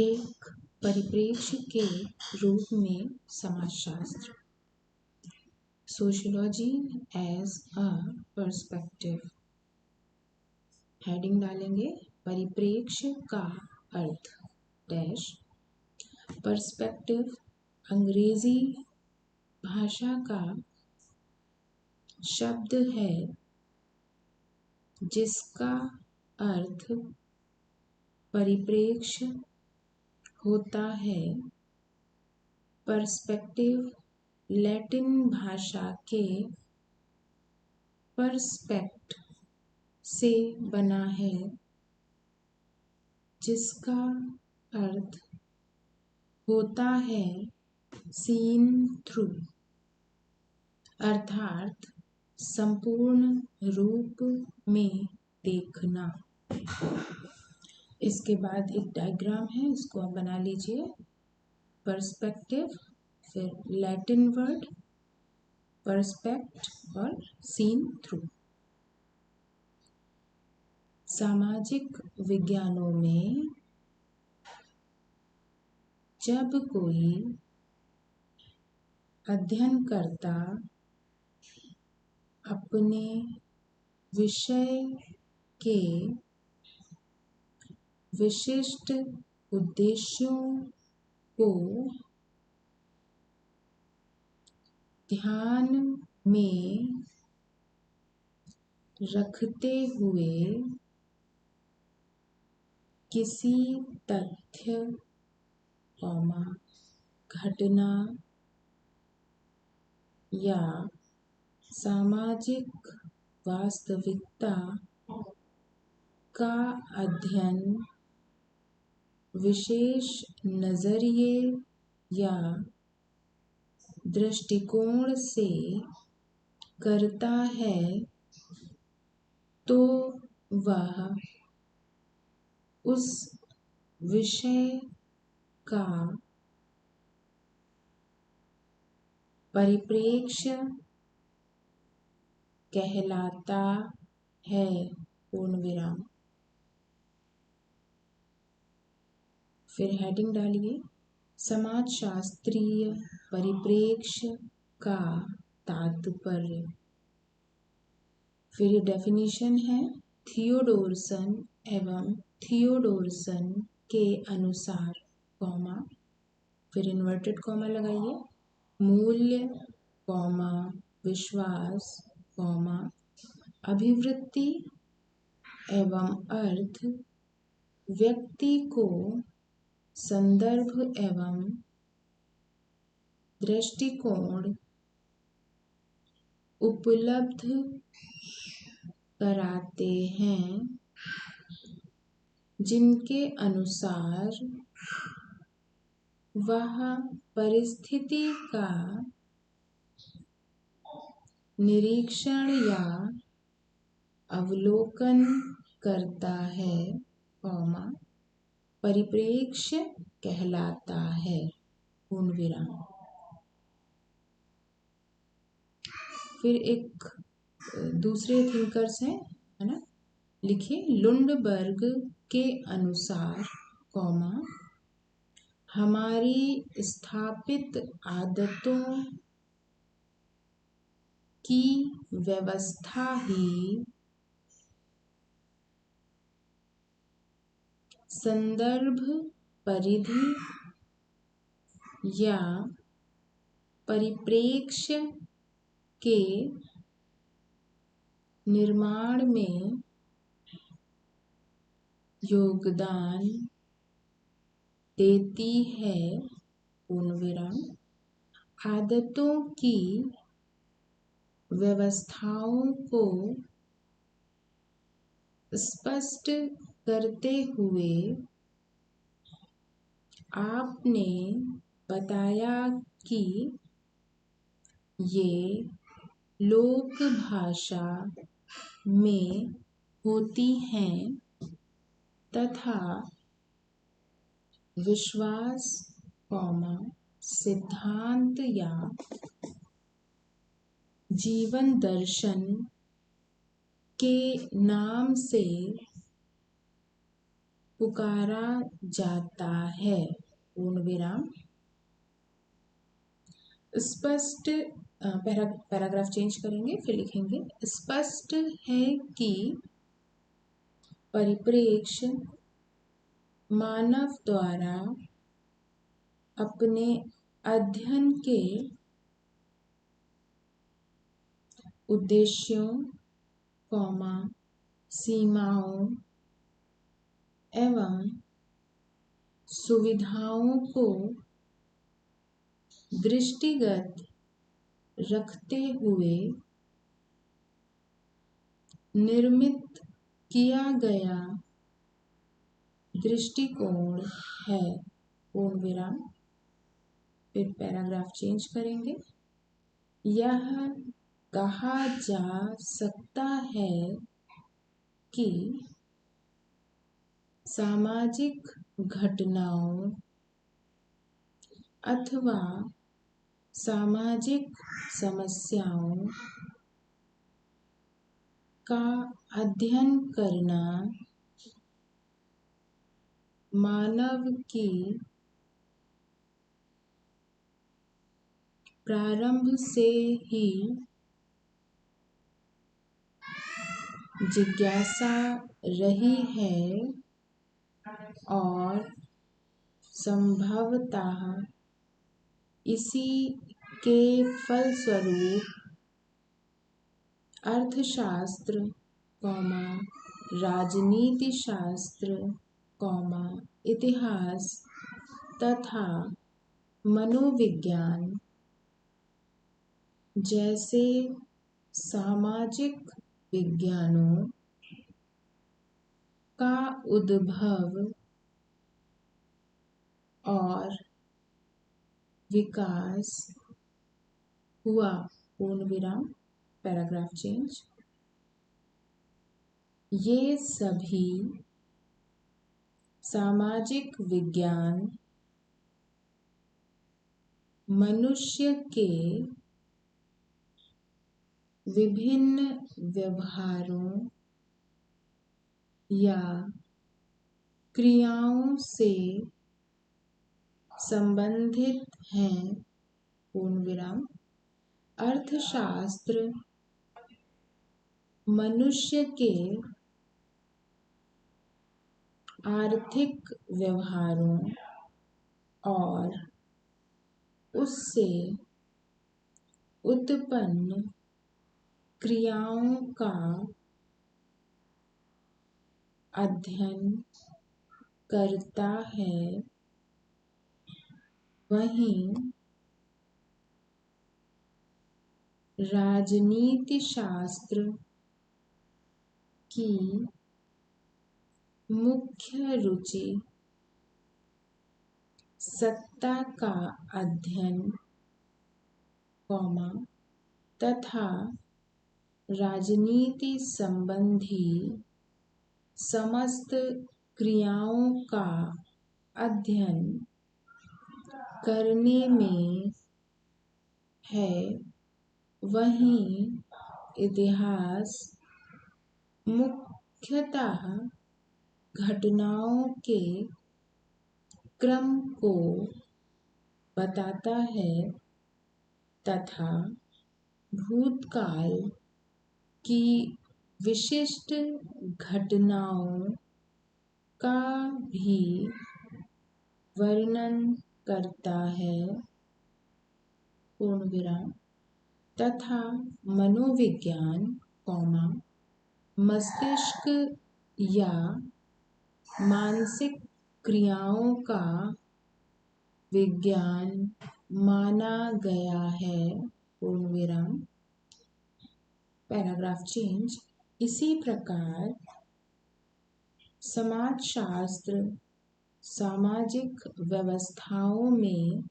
एक परिप्रेक्ष्य के रूप में समाजशास्त्र। Sociology as a perspective. Heading डालेंगे परिप्रेक्ष्य का अर्थ डैश। पर्सपेक्टिव अंग्रेजी भाषा का शब्द है जिसका अर्थ परिप्रेक्ष्य होता है। पर्सपेक्टिव लैटिन भाषा के पर्सपेक्ट से बना है जिसका अर्थ होता है सीन थ्रू, अर्थात संपूर्ण रूप में देखना। इसके बाद एक डायग्राम है, इसको आप बना लीजिए। पर्सपेक्टिव, फिर लैटिन वर्ड पर्सपेक्ट और सीन थ्रू। सामाजिक विज्ञानों में जब कोई अध्ययनकर्ता अपने विषय के विशिष्ट उद्देश्यों को ध्यान में रखते हुए किसी तथ्य, घटना या सामाजिक वास्तविकता का अध्ययन विशेष नजरिए या दृष्टिकोण से करता है तो वह उस विषय का परिप्रेक्ष्य कहलाता है। पूर्ण विराम। फिर हेडिंग डालिए समाजशास्त्रीय परिप्रेक्ष्य का तात्पर्य। फिर डेफिनेशन है थियोडोरसन एवं थियोडोरसन के अनुसार, कॉमा, फिर इन्वर्टेड कॉमा लगाइए, मूल्य, कॉमा, विश्वास, कॉमा, अभिवृत्ति एवं अर्थ व्यक्ति को संदर्भ एवं दृष्टिकोण उपलब्ध कराते हैं जिनके अनुसार वह परिस्थिति का निरीक्षण या अवलोकन करता है, कॉमा, परिप्रेक्ष्य कहलाता है। पूर्ण विराम। फिर एक दूसरे थिंकर्स हैं, है ना, लिखिए लुंडबर्ग के अनुसार, कॉमा, हमारी स्थापित आदतों की व्यवस्था ही संदर्भ परिधि या परिप्रेक्ष्य के निर्माण में योगदान देती है। पूर्ण विराम। आदतों की व्यवस्थाओं को स्पष्ट करते हुए आपने बताया कि ये लोक भाषा में होती हैं तथा विश्वास, कॉमा, सिद्धांत या जीवन दर्शन के नाम से पुकारा जाता है, पूर्ण विराम। स्पष्ट पैराग्राफ चेंज करेंगे, फिर लिखेंगे स्पष्ट है कि परिप्रेक्ष्य मानव द्वारा अपने अध्ययन के उद्देश्यों, सीमाओं एवं सुविधाओं को दृष्टिगत रखते हुए निर्मित किया गया दृष्टिकोण है, पूर्ण विराम। फिर पैराग्राफ चेंज करेंगे। यह कहा जा सकता है कि सामाजिक घटनाओं अथवा सामाजिक समस्याओं का अध्ययन करना मानव की प्रारंभ से ही जिज्ञासा रही है और संभवतः इसी के फलस्वरूप अर्थशास्त्र, राजनीति शास्त्र, इतिहास तथा मनोविज्ञान जैसे सामाजिक विज्ञानों का उद्भव और विकास हुआ, पूर्ण विराम। Paragraph change. ये सभी सामाजिक विज्ञान मनुष्य के विभिन्न व्यवहारों या क्रियाओं से संबंधित हैं, पूर्ण विराम। अर्थशास्त्र मनुष्य के आर्थिक व्यवहारों और उससे उत्पन्न क्रियाओं का अध्ययन करता है। वहीं राजनीति शास्त्र की मुख्य रुचि सत्ता का अध्ययन, तथा राजनीति संबंधी समस्त क्रियाओं का अध्ययन करने में है। वहीं इतिहास मुख्यतः घटनाओं के क्रम को बताता है तथा भूतकाल की विशिष्ट घटनाओं का भी वर्णन करता है, पूर्ण विराम। तथा मनोविज्ञान, मस्तिष्क या मानसिक क्रियाओं का विज्ञान माना गया है, पूर्ण विराम। Paragraph change. इसी प्रकार समाजशास्त्र सामाजिक व्यवस्थाओं में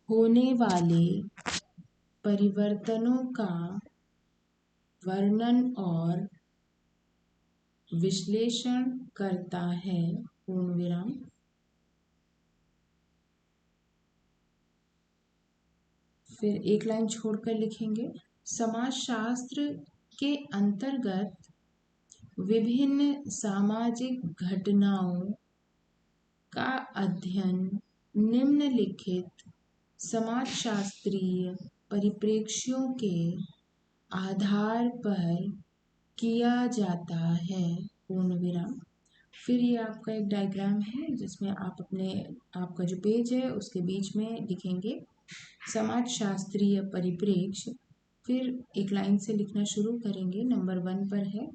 होने वाले परिवर्तनों का वर्णन और विश्लेषण करता है, पूर्ण विराम। फिर एक लाइन छोड़कर लिखेंगे समाजशास्त्र के अंतर्गत विभिन्न सामाजिक घटनाओं का अध्ययन निम्नलिखित समाजशास्त्रीय परिप्रेक्ष्यों के आधार पर किया जाता है, पूर्ण विराम। फिर ये आपका एक डायग्राम है जिसमें आपका जो पेज है उसके बीच में लिखेंगे समाजशास्त्रीय परिप्रेक्ष्य। फिर एक लाइन से लिखना शुरू करेंगे। नंबर 1 पर है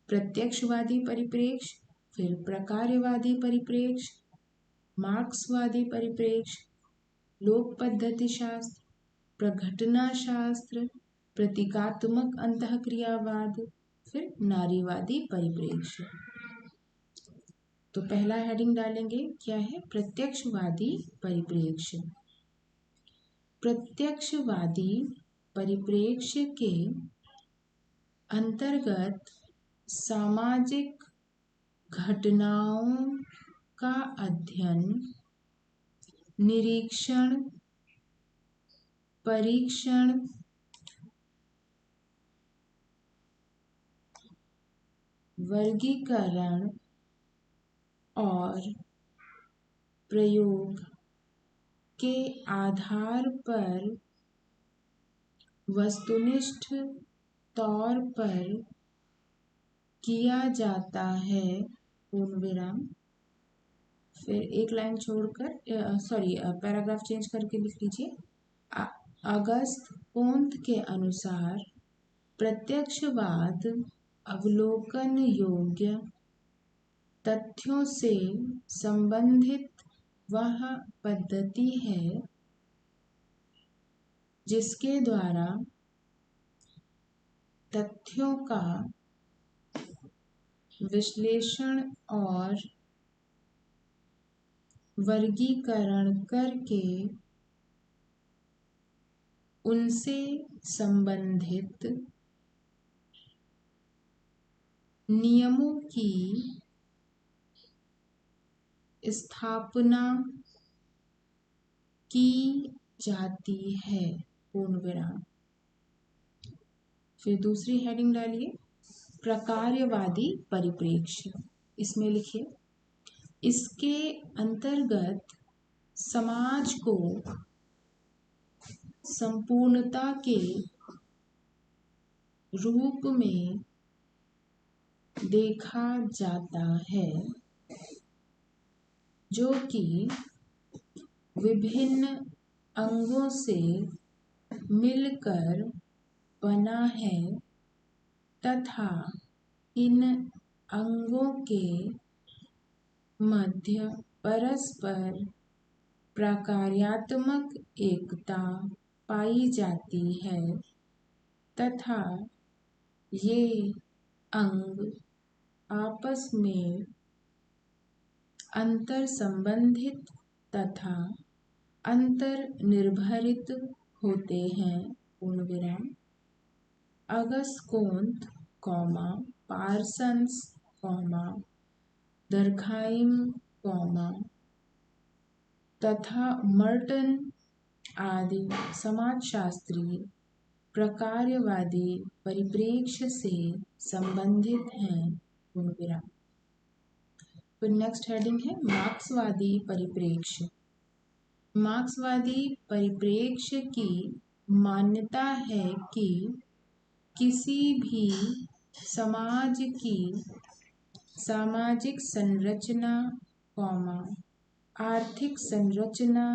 प्रत्यक्षवादी परिप्रेक्ष्य, फिर प्रकार्यवादी परिप्रेक्ष्य, मार्क्सवादी परिप्रेक्ष्य, लोक पद्धति शास्त्र, प्रघटना शास्त्र, प्रतीकात्मक अंतःक्रियावाद, फिर नारीवादी परिप्रेक्ष्य। तो पहला हेडिंग डालेंगे, क्या है? प्रत्यक्षवादी परिप्रेक्ष्य। प्रत्यक्षवादी परिप्रेक्ष्य के अंतर्गत सामाजिक घटनाओं का अध्ययन, निरीक्षण, परीक्षण, वर्गीकरण और प्रयोग के आधार पर वस्तुनिष्ठ तौर पर किया जाता है, पूर्ण विराम। फिर एक लाइन छोड़कर पैराग्राफ चेंज करके लिख लीजिए। अगस्त कोंत के अनुसार प्रत्यक्षवाद अवलोकन योग्य तथ्यों से संबंधित वह पद्धति है जिसके द्वारा तथ्यों का विश्लेषण और वर्गीकरण करके उनसे संबंधित नियमों की स्थापना की जाती है, पूर्ण विराम। फिर दूसरी हेडिंग डालिए, प्रकार्यवादी परिप्रेक्ष्य। इसमें लिखिए, इसके अंतर्गत समाज को संपूर्णता के रूप में देखा जाता है, जो कि विभिन्न अंगों से मिलकर बना है तथा इन अंगों के मध्य परस्पर प्रकार्यात्मक एकता पाई जाती है तथा ये अंग आपस में अंतर संबंधित तथा अंतर निर्भरित होते हैं, पूर्ण विराम। अगस्त कोंत, पार्सन्स, दर्खाइम, तथा मर्टन आदि समाजशास्त्री प्रकार्यवादी परिप्रेक्ष्य से संबंधित हैं, पूर्ण विराम। फिर नेक्स्ट हेडिंग है मार्क्सवादी परिप्रेक्ष्य। मार्क्सवादी परिप्रेक्ष्य की मान्यता है कि किसी भी समाज की सामाजिक संरचना, आर्थिक संरचना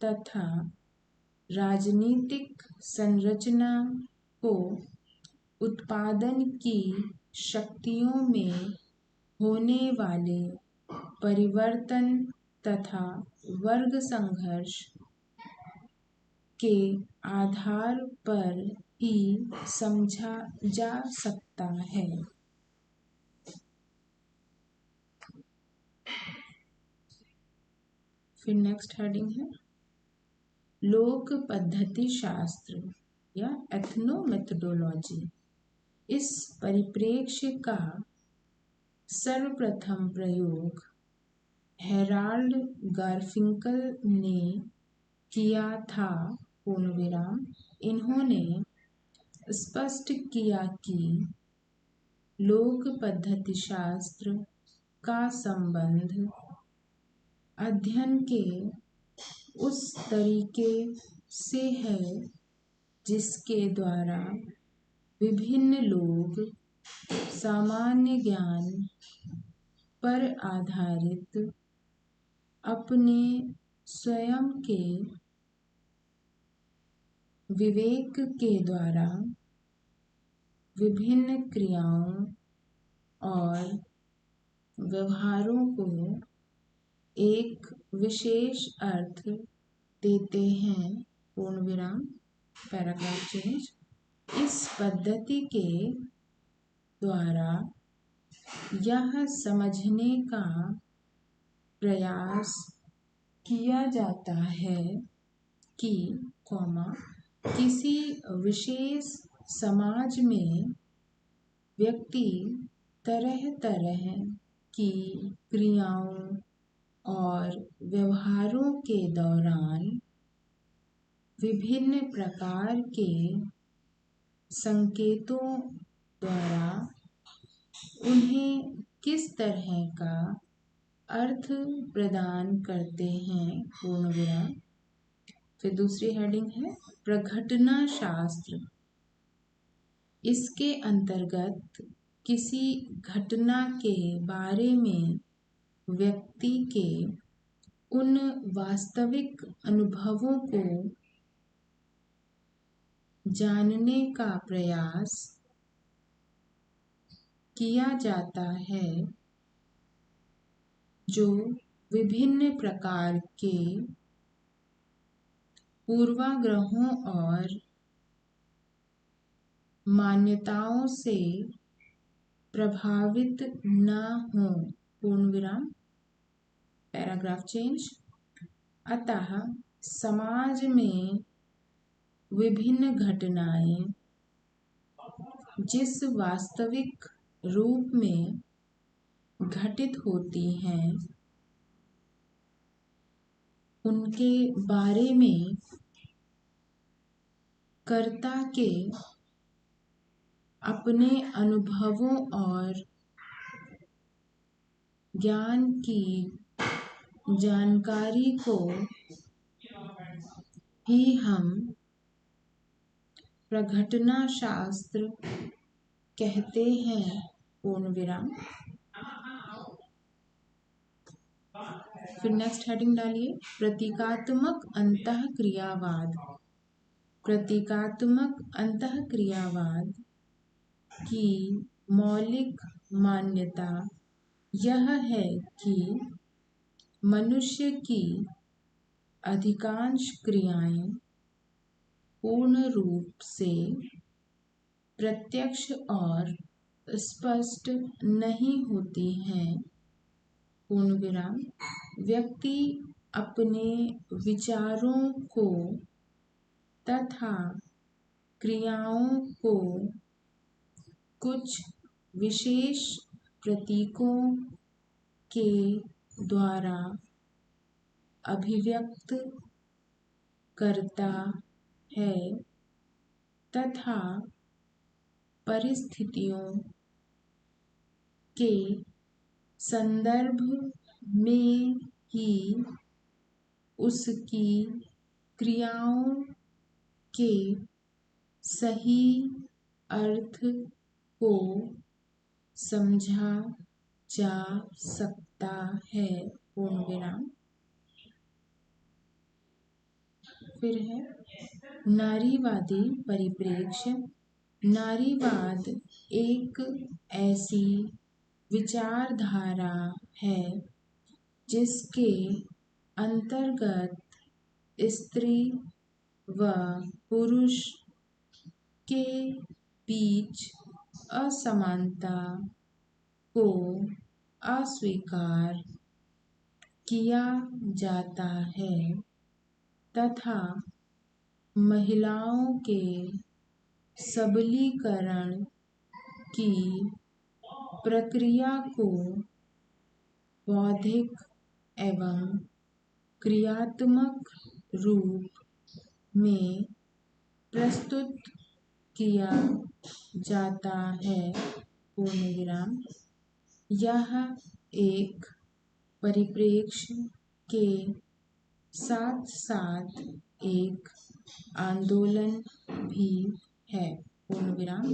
तथा राजनीतिक संरचना को उत्पादन की शक्तियों में होने वाले परिवर्तन तथा वर्ग संघर्ष के आधार पर ही समझा जा सकता है। फिर नेक्स्ट हेडिंग है लोक पद्धति शास्त्र या एथनोमेथोडोलॉजी। इस परिप्रेक्ष्य का सर्वप्रथम प्रयोग हेराल्ड गारफिंकल ने किया था, पूर्ण विराम। इन्होंने स्पष्ट किया कि लोक पद्धति शास्त्र का संबंध अध्ययन के उस तरीके से है जिसके द्वारा विभिन्न लोग सामान्य ज्ञान पर आधारित अपने स्वयं के विवेक के द्वारा विभिन्न क्रियाओं और व्यवहारों को एक विशेष अर्थ देते हैं। पूर्ण विराम। Paragraph change. इस पद्धति के द्वारा यह समझने का प्रयास किया जाता है कि किसी विशेष समाज में व्यक्ति तरह तरह की क्रियाओं और व्यवहारों के दौरान विभिन्न प्रकार के संकेतों द्वारा उन्हें किस तरह का अर्थ प्रदान करते हैं। पूर्ण विराम। फिर दूसरी हेडिंग है प्रघटना शास्त्र। इसके अंतर्गत किसी घटना के बारे में व्यक्ति के उन वास्तविक अनुभवों को जानने का प्रयास किया जाता है जो विभिन्न प्रकार के पूर्वाग्रहों और मान्यताओं से प्रभावित न हो। पूर्ण विराम। Paragraph change. अतः समाज में विभिन्न घटनाएं जिस वास्तविक रूप में घटित होती हैं उनके बारे में कर्ता के अपने अनुभवों और ज्ञान की जानकारी को ही हम प्रघटना शास्त्र कहते हैं। पूर्ण विराम। फिर नेक्स्ट हेडिंग डालिए प्रतीकात्मक अंतःक्रियावाद। प्रतीकात्मक अंतःक्रियावाद की मौलिक मान्यता यह है कि मनुष्य की अधिकांश क्रियाएं पूर्ण रूप से प्रत्यक्ष और स्पष्ट नहीं होती हैं। पूर्ण विराम। व्यक्ति अपने विचारों को तथा क्रियाओं को कुछ विशेष प्रतीकों के द्वारा अभिव्यक्त करता है तथा परिस्थितियों के संदर्भ में ही उसकी क्रियाओं के सही अर्थ को समझा जा सकता है। पूर्ण विराम। फिर है नारीवादी परिप्रेक्ष्य। नारीवाद एक ऐसी विचारधारा है जिसके अंतर्गत स्त्री व पुरुष के बीच असमानता को अस्वीकार किया जाता है तथा महिलाओं के सबलीकरण की प्रक्रिया को बौद्धिक एवं क्रियात्मक रूप में प्रस्तुत किया जाता है। पूर्ण विराम। यह एक परिप्रेक्ष्य के साथ साथ एक आंदोलन भी है, पूर्ण विराम।